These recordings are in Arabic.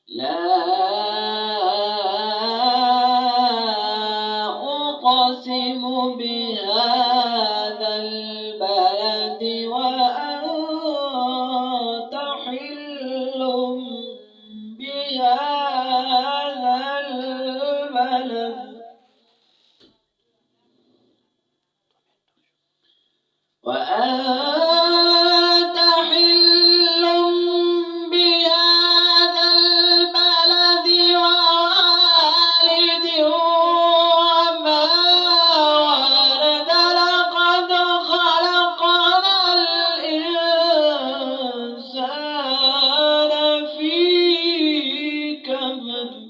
لا أقسم بهذا البلد وأنت حل بهذا البلد وأنت حل بهذا البلد ووالد وما ولد لقد خلقنا الإنسان في كبد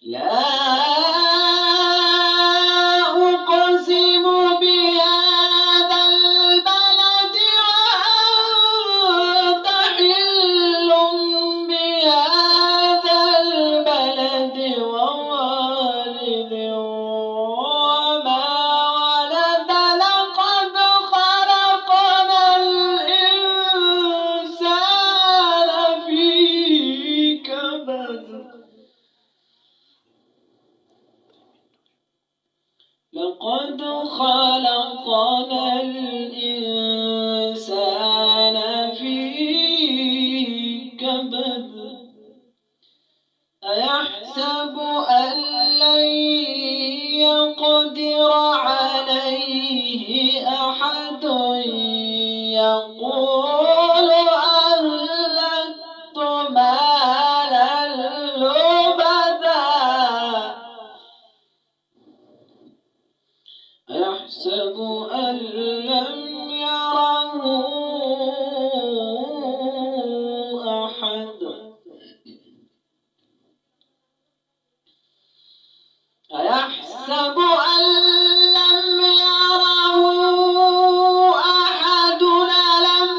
لا أقسم بهذا البلد وأنت حل بهذا البلد ووالد وما ولد لقد خلقنا الإنسان في كبد لقد خلقنا الإنسان في كبد أيحسب أن لن يقدر عليه أحد يقول أهلكت مالا لبدا أيحسب أن لم يره أحد أيحسب أن لم يره أحد ألم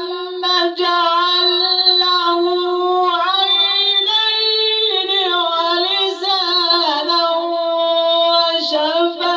نجعل له عينين ولسانا وشفتين